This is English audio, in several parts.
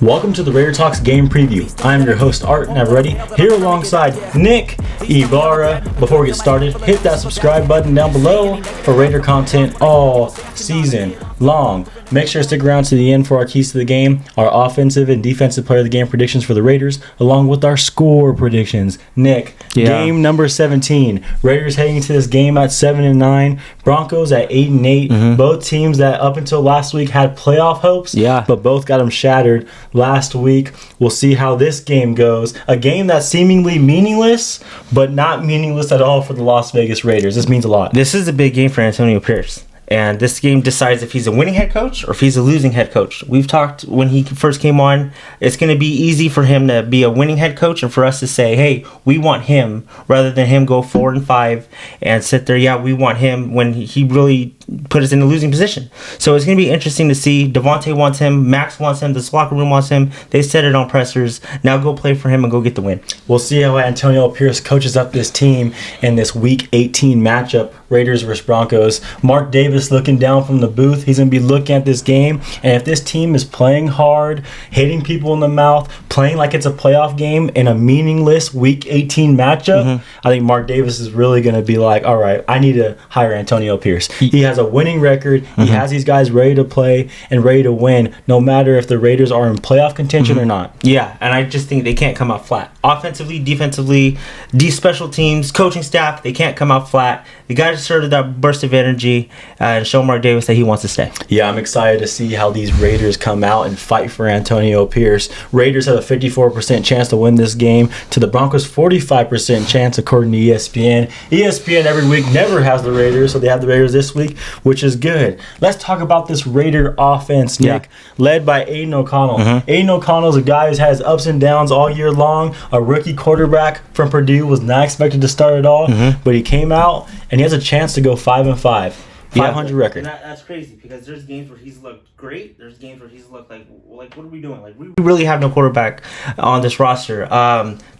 Welcome to the Raider Talks game preview. I'm your host Art Navarrete, here alongside Nick Ibarra. Before we get started, hit that subscribe button down below for Raider content all season long. Make sure to stick around to the end for our keys to the game, our offensive and defensive player of the game predictions for the Raiders, along with our score predictions. Nick, game number 17. Raiders heading into this game at 7-9. Broncos at 8-8. Both teams that up until last week had playoff hopes, but both got them shattered last week. We'll see how this game goes. A game that's seemingly meaningless, but not meaningless at all for the Las Vegas Raiders. This means a lot. This is a big game for Antonio Pierce. And this game decides if he's a winning head coach or if he's a losing head coach. We've talked when he first came on, it's going to be easy for him to be a winning head coach and for us to say, hey, we want him, rather than him go 4-5 and sit there. Yeah, we want him, when he really put us in a losing position. So it's going to be interesting to see. Devontae wants him. Max wants him. This locker room wants him. They said it on pressers. Now go play for him and go get the win. We'll see how Antonio Pierce coaches up this team in this Week 18 matchup, Raiders versus Broncos. Mark Davis looking down from the booth. He's going to be looking at this game. And if this team is playing hard, hitting people in the mouth, playing like it's a playoff game in a meaningless Week 18 matchup, I think Mark Davis is really going to be like, all right, I need to hire Antonio Pierce. He has a winning record. He has these guys ready to play and ready to win, no matter if the Raiders are in playoff contention or not. Yeah, and I just think they can't come out flat. Offensively, defensively, special teams, coaching staff, they can't come out flat. They got to sort of that burst of energy and show Mark Davis that he wants to stay. Yeah, I'm excited to see how these Raiders come out and fight for Antonio Pierce. Raiders have a 54% chance to win this game to the Broncos' 45% chance, according to ESPN. ESPN every week never has the Raiders, so they have the Raiders this week, which is good. Let's talk about this Raider offense, Nick, led by Aiden O'Connell. Aiden O'Connell is a guy who's had his ups and downs all year long. A rookie quarterback from Purdue, was not expected to start at all, but he came out and he has a chance to go 5-5. 500 record. And that's crazy, because there's games where he's looked great. There's games where he's looked like what are we doing? Like, we really have no quarterback on this roster.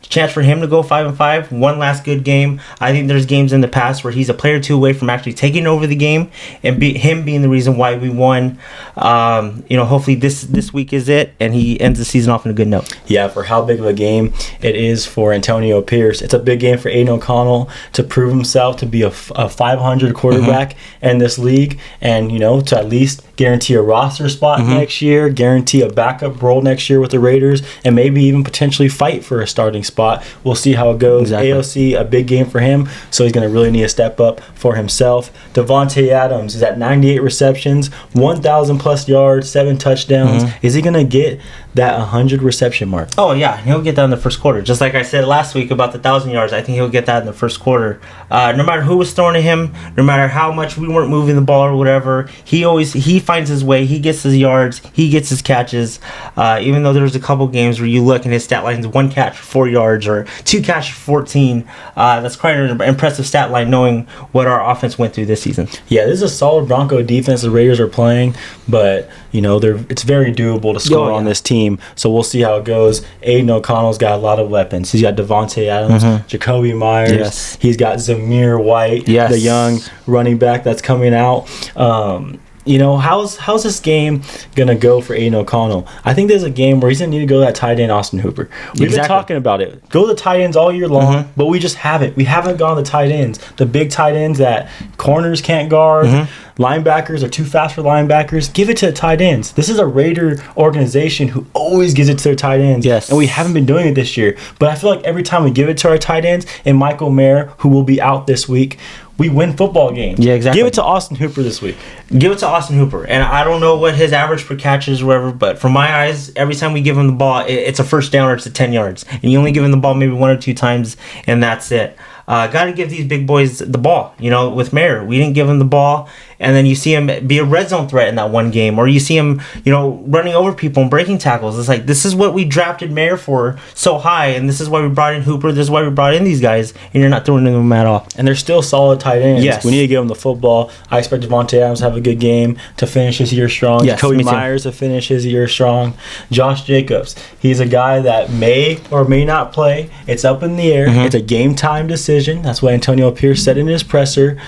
Chance for him to go 5-5. One last good game. I think there's games in the past where he's a player or two away from actually taking over the game and him being the reason why we won. Hopefully this week is it, and he ends the season off on a good note. Yeah, for how big of a game it is for Antonio Pierce. It's a big game for Aiden O'Connell to prove himself to be a 500 quarterback in this league, and to at least guarantee a roster spot next year, guarantee a backup role next year with the Raiders, and maybe even potentially fight for a starting spot. We'll see how it goes. Exactly. AOC, a big game for him, so he's going to really need a step up for himself. Devontae Adams is at 98 receptions, 1,000 plus yards, 7 touchdowns. Is he going to get that 100 reception mark? Oh, yeah. He'll get that in the first quarter. Just like I said last week about the 1,000 yards, I think he'll get that in the first quarter. No matter who was throwing to him, no matter how much we weren't moving the ball or whatever, he finds his way. He gets his yards. He gets his catches. Even though there's a couple games where you look and his stat line is 1 catch for 4 yards or 2 catch for 14. That's quite an impressive stat line, knowing what our offense went through this season. Yeah, this is a solid Bronco defense the Raiders are playing, but it's very doable to score on this team. So we'll see how it goes. Aiden O'Connell's got a lot of weapons. He's got Devontae Adams, Jacoby Myers. He's got Zamir White, the young running back that's coming out. How's this game going to go for Aiden O'Connell? I think there's a game where he's going to need to go to that tight end, Austin Hooper. We've been talking about it. Go to the tight ends all year long, but we just haven't. We haven't gone to the tight ends. The big tight ends that corners can't guard. Linebackers are too fast for linebackers. Give it to the tight ends. This is a Raider organization who always gives it to their tight ends. Yes. And we haven't been doing it this year. But I feel like every time we give it to our tight ends, and Michael Mayer, who will be out this week, we win football games. Yeah, exactly. Give it to Austin Hooper this week. Give it to Austin Hooper. And I don't know what his average per catch is or whatever, but from my eyes, every time we give him the ball, it's a first down or it's a 10 yards. And you only give him the ball maybe 1 or 2 times, and that's it. Got to give these big boys the ball. With Mayer, we didn't give him the ball, and then you see him be a red zone threat in that one game, or you see him, running over people and breaking tackles. It's like, this is what we drafted Mayer for so high, and this is why we brought in Hooper. This is why we brought in these guys, and you're not throwing them at all. And they're still solid tight ends. Yes. We need to give them the football. I expect Devontae Adams to have a good game to finish his year strong. Yes, Jacoby Myers to finish his year strong. Josh Jacobs, he's a guy that may or may not play. It's up in the air. It's a game time decision. That's what Antonio Pierce said in his presser.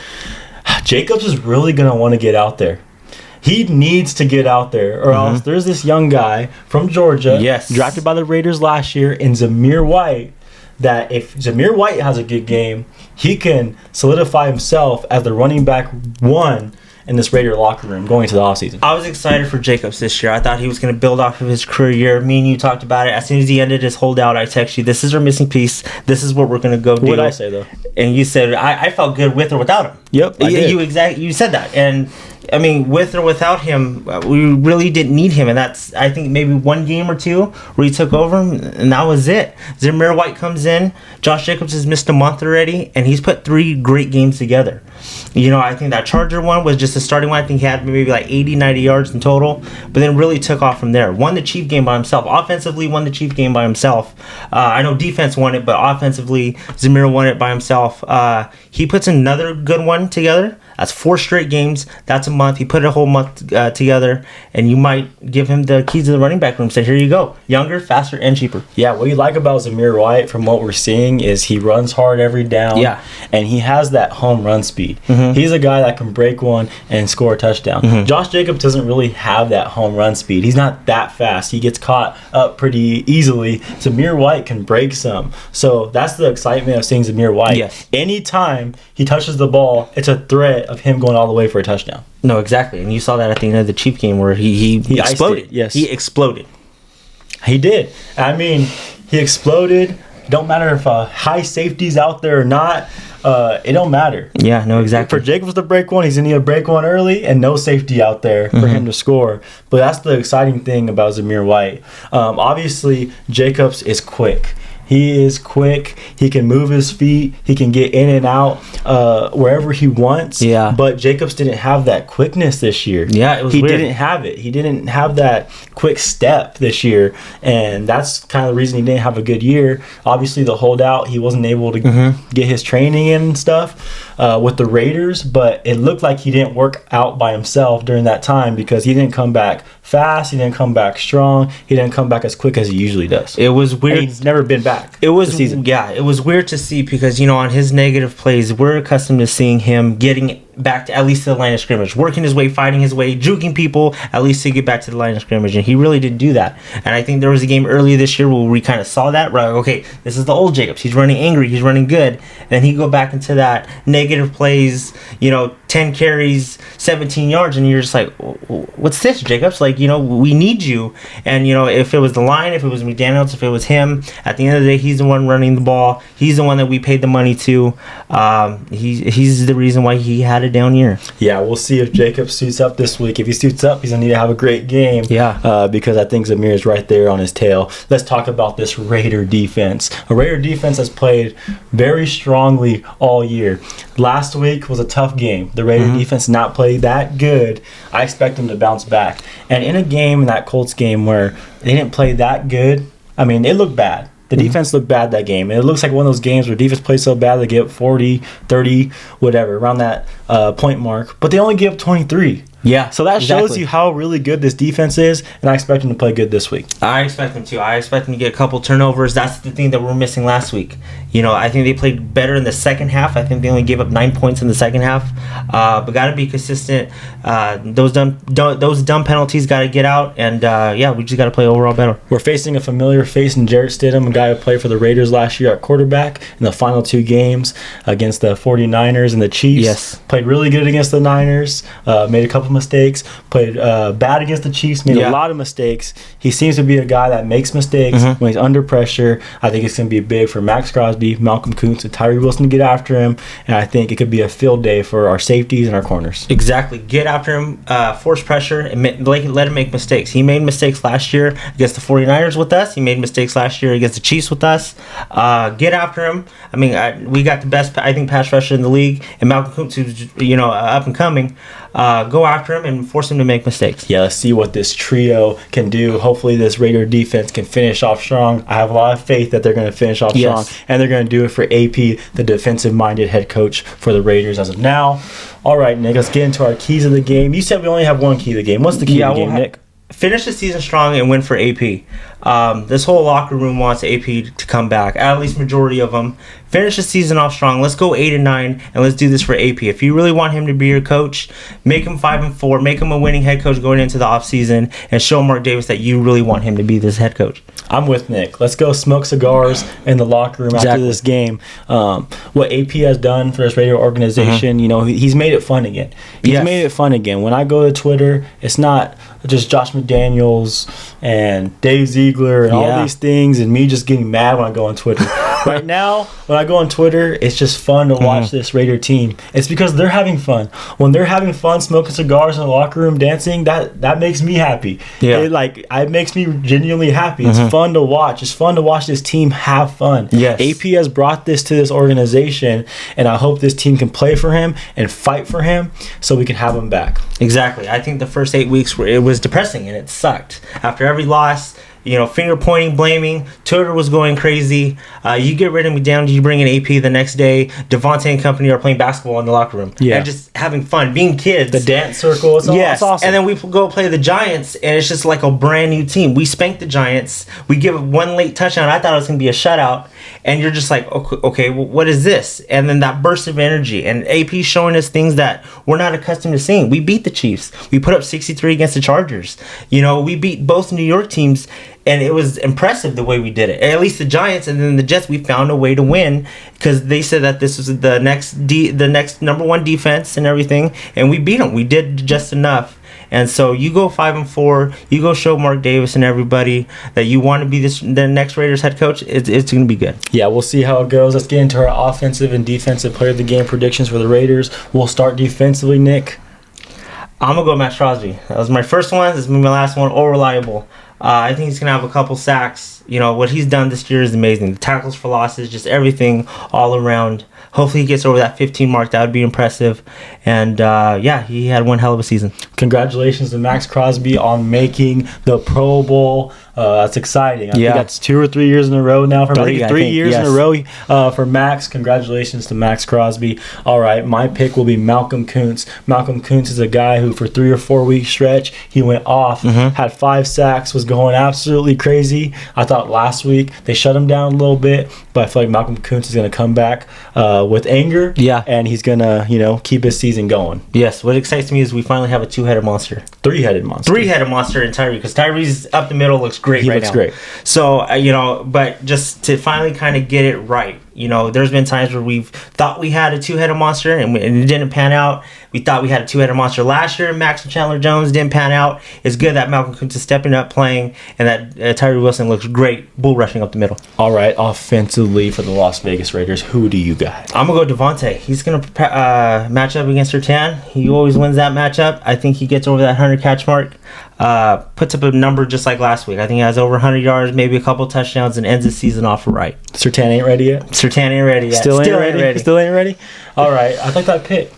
Jacobs is really going to want to get out there. He needs to get out there, or else there's this young guy from Georgia, drafted by the Raiders last year, in Zamir White, that if Zamir White has a good game, he can solidify himself as the running back one in this Raider locker room going into the offseason. I was excited for Jacobs this year. I thought he was going to build off of his career year. Me and you talked about it. As soon as he ended his holdout, I texted you, this is our missing piece. This is what we're going to go do. What did I say, though? And you said, I felt good with or without him. Yep, I did. You said that. And I mean, with or without him, we really didn't need him. And that's, I think, maybe one game or two where he took over, and that was it. Zamir White comes in. Josh Jacobs has missed a month already, and he's put 3 great games together. I think that Charger one was just a starting one. I think he had maybe like 80, 90 yards in total, but then really took off from there. Won the Chief game by himself. Offensively, won the Chief game by himself. I know defense won it, but offensively, Zamir won it by himself. He puts another good one together. That's 4 straight games. That's a month. He put a whole month together, and you might give him the keys to the running back room. Say, here you go. Younger, faster, and cheaper. Yeah, what you like about Zamir White, from what we're seeing, is he runs hard every down. Yeah. And he has that home run speed. He's a guy that can break one and score a touchdown. Josh Jacobs doesn't really have that home run speed. He's not that fast. He gets caught up pretty easily. Zamir White can break some. So that's the excitement of seeing Zamir White. Yes. Anytime he touches the ball, it's a threat of him going all the way for a touchdown. No, exactly. And you saw that at the end of the Chief game where he exploded. Yes. He exploded. He did. I mean, he exploded. Don't matter if high safety's out there or not. It don't matter. Yeah, no, exactly. For Jacobs to break one, he's going to need to break one early and no safety out there for him to score. But that's the exciting thing about Zamir White. Obviously, Jacobs is quick. He is quick. He can move his feet. He can get in and out wherever he wants. Yeah. But Jacobs didn't have that quickness this year. Yeah, it was weird. He didn't have it. He didn't have that quick step this year. And that's kind of the reason he didn't have a good year. Obviously, the holdout, he wasn't able to get his training in and stuff with the Raiders. But it looked like he didn't work out by himself during that time because he didn't come back fast. He didn't come back strong. He didn't come back as quick as he usually does. It was weird. And he's never been back. It was it was weird to see because on his negative plays, we're accustomed to seeing him getting back to at least to the line of scrimmage, working his way, fighting his way, juking people at least to get back to the line of scrimmage, and he really didn't do that. And I think there was a game earlier this year where we kind of saw that. We're like, okay, this is the old Jacobs. He's running angry. He's running good. And then he go back into that negative plays. 10 carries, 17 yards, and you're just like, what's this, Jacobs? Like, we need you. And, if it was the line, if it was McDaniels, if it was him, at the end of the day, he's the one running the ball. He's the one that we paid the money to. He's the reason why he had a down year. Yeah, we'll see if Jacobs suits up this week. If he suits up, he's going to need to have a great game. Yeah. Because I think Zamir is right there on his tail. Let's talk about this Raider defense. A Raider defense has played very strongly all year. Last week was a tough game. The Raider defense not played that good. I expect them to bounce back. And in a game, in that Colts game where they didn't play that good, I mean, it looked bad. The defense looked bad that game. And it looks like one of those games where defense plays so bad they give up 40, 30, whatever, around that point mark. But they only give up 23. Yeah. So that shows you how really good this defense is, and I expect them to play good this week. I expect them to. I expect them to get a couple turnovers. That's the thing that we're missing last week. I think they played better in the second half. I think they only gave up 9 points in the second half. But got to be consistent. Those dumb penalties got to get out, and we just got to play overall better. We're facing a familiar face in Jarrett Stidham, a guy who played for the Raiders last year at quarterback in the final 2 games against the 49ers and the Chiefs. Yes. Played really good against the Niners, made a couple mistakes, played bad against the Chiefs, made a lot of mistakes. He seems to be a guy that makes mistakes when he's under pressure. I think it's going to be big for Max Crosby, Malcolm Kuntz, and Tyree Wilson to get after him, and I think it could be a field day for our safeties and our corners. Exactly. Get after him, force pressure, and let him make mistakes. He made mistakes last year against the 49ers with us. He made mistakes last year against the Chiefs with us. Get after him. I mean, we got the best, I think, pass rusher in the league, and Malcolm Kuntz, who's up and coming. Go after him and force him to make mistakes. Yeah, let's see what this trio can do. Hopefully this Raider defense can finish off strong. I have a lot of faith that they're going to finish off strong, and they're going to do it for AP, the defensive-minded head coach for the Raiders as of now. All right, Nick, let's get into our keys of the game. You said we only have one key of the game. What's the key of the game, Nick? Finish the season strong and win for AP. This whole locker room wants AP to come back. At least majority of them. Finish the season off strong. Let's go 8-9, and let's do this for AP. If you really want him to be your coach, make him 5-4. Make him a winning head coach going into the offseason, and show Mark Davis that you really want him to be this head coach. I'm with Nick. Let's go smoke cigars in the locker room after this game. What AP has done for this Raider organization, he's made it fun again. He's made it fun again. When I go to Twitter, it's not just Josh McDaniels and Dave Ziegler and all these things and me just getting mad when I go on Twitter. Right now, when I go on Twitter, it's just fun to watch this Raider team. It's because they're having fun. When they're having fun, smoking cigars in the locker room, dancing, that makes me happy. Yeah. It makes me genuinely happy. It's fun to watch. It's fun to watch this team have fun. Yes. AP has brought this to this organization, and I hope this team can play for him and fight for him so we can have him back. Exactly. I think the first 8 weeks it was depressing and it sucked. After every loss, finger pointing, blaming. Twitter was going crazy. You get rid of McDaniel, you bring in AP the next day. Devontae and company are playing basketball in the locker room. Yeah. And just having fun, being kids. The dance circle. It's awesome. And then we go play the Giants, and it's just like a brand new team. We spanked the Giants. We give one late touchdown. I thought it was going to be a shutout. And you're just like, okay, well, what is this? And then that burst of energy. And AP showing us things that we're not accustomed to seeing. We beat the Chiefs. We put up 63 against the Chargers. We beat both New York teams. And it was impressive the way we did it. At least the Giants, and then the Jets, we found a way to win because they said that this was the next number one defense and everything, and we beat them. We did just enough. And so you go 5-4. You go show Mark Davis and everybody that you want to be the next Raiders head coach. It's going to be good. Yeah, we'll see how it goes. Let's get into our offensive and defensive player of the game predictions for the Raiders. We'll start defensively, Nick. I'm going to go Max Crosby. That was my first one. This is my last one. All reliable. I think he's going to have a couple sacks. What he's done this year is amazing. The tackles for losses, just everything all around. Hopefully he gets over that 15 mark. That would be impressive. And, he had one hell of a season. Congratulations to Max Crosby on making the Pro Bowl. That's exciting. I think that's 2 or 3 years in a row now. Three years in a row for Max. Congratulations to Max Crosby. All right, my pick will be Malcolm Kuntz. Malcolm Kuntz is a guy who for 3 or 4 week stretch, he went off, had 5 sacks, was going absolutely crazy. I thought last week they shut him down a little bit, but I feel like Malcolm Kuntz is going to come back with anger. Yeah. And he's going to, keep his season going. Yes. What excites me is we finally have a 2-headed monster. 3-headed monster. 3-headed monster in Tyree, because Tyree's up the middle looks great right now. He looks great. So, but just to finally kind of get it right. There's been times where we've thought we had a 2-headed monster and it didn't pan out. We thought we had a 2-headed monster last year. Max and Chandler Jones didn't pan out. It's good that Malcolm Kuntz is stepping up playing and that Tyree Wilson looks great bull rushing up the middle. All right, offensively for the Las Vegas Raiders, who do you got? I'm going to go Devontae. He's going to match up against Sertan. He always wins that matchup. I think he gets over that 100 catch mark. Puts up a number just like last week. I think he has over 100 yards, maybe a couple touchdowns, and ends the season off right. Sertan ain't ready yet? Sertan ain't ready yet. Still ain't ready? All right. I like that pick.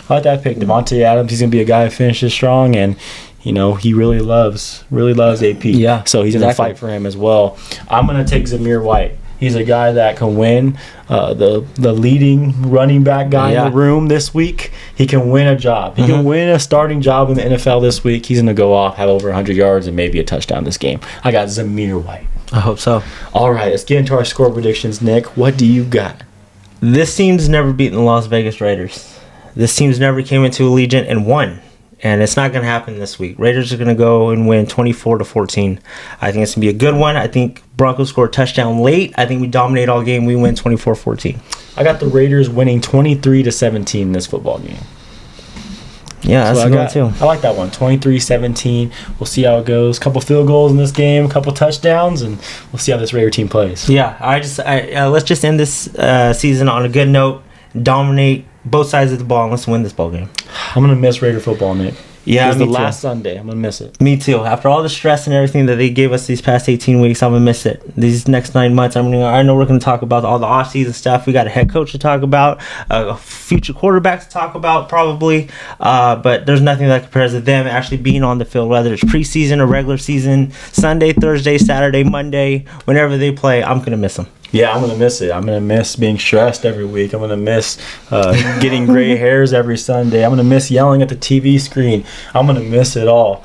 Devontae Adams, he's going to be a guy who finishes strong, and, he really loves AP. Yeah. So he's going to fight for him as well. I'm going to take Zamir White. He's a guy that can win the leading running back guy in the room this week. He can win a job. He can win a starting job in the NFL this week. He's going to go off, have over 100 yards, and maybe a touchdown this game. I got Zamir White. I hope so. All right, let's get into our score predictions. Nick, what do you got? This team's never beaten the Las Vegas Raiders. This team's never came into Allegiant and won. And it's not going to happen this week. Raiders are going to go and win 24-14. I think it's going to be a good one. I think Broncos score a touchdown late. I think we dominate all game. We win 24-14. I got the Raiders winning 23-17 in this football game. Yeah, that's a good one too. I like that one. 23-17. We'll see how it goes. Couple field goals in this game, a couple touchdowns, and we'll see how this Raider team plays. Yeah, let's just end this season on a good note. Dominate both sides of the ball and let's win this ball game. I'm gonna miss Raider football, Nick. Yeah, it's the last Sunday. I'm gonna miss it. Me too. After all the stress and everything that they gave us these past 18 weeks, I'm gonna miss it. These next 9 months, I know we're gonna talk about all the off-season stuff. We got a head coach to talk about, a future quarterback to talk about, probably. But there's nothing that compares to them actually being on the field, whether it's preseason or regular season, Sunday, Thursday, Saturday, Monday, whenever they play. I'm gonna miss them. Yeah, I'm going to miss it. I'm going to miss being stressed every week. I'm going to miss getting gray hairs every Sunday. I'm going to miss yelling at the TV screen. I'm going to miss it all.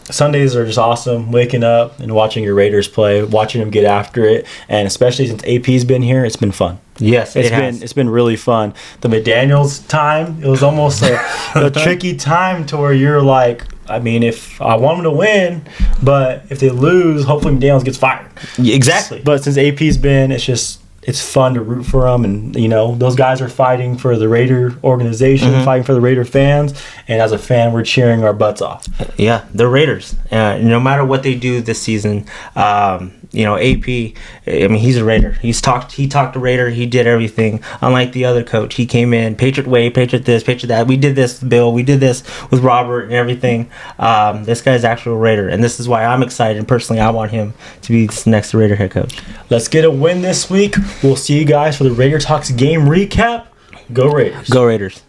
Sundays are just awesome. Waking up and watching your Raiders play, watching them get after it. And especially since AP's been here, it's been fun. Yes, It's been really fun. The McDaniels time, it was almost a tricky time to where you're like, I mean, if I want them to win, but if they lose, hopefully McDaniels gets fired. Exactly. But since AP's been, it's fun to root for them, and those guys are fighting for the Raider organization, fighting for the Raider fans, and as a fan, we're cheering our butts off. Yeah, the Raiders. No matter what they do this season, AP. I mean, he's a Raider. He talked to Raider. He did everything. Unlike the other coach, he came in Patriot way, Patriot this, Patriot that. We did this, Bill. We did this with Robert and everything. This guy's actual Raider, and this is why I'm excited. And personally, I want him to be this next Raider head coach. Let's get a win this week. We'll see you guys for the Raider Talks game recap. Go Raiders. Go Raiders.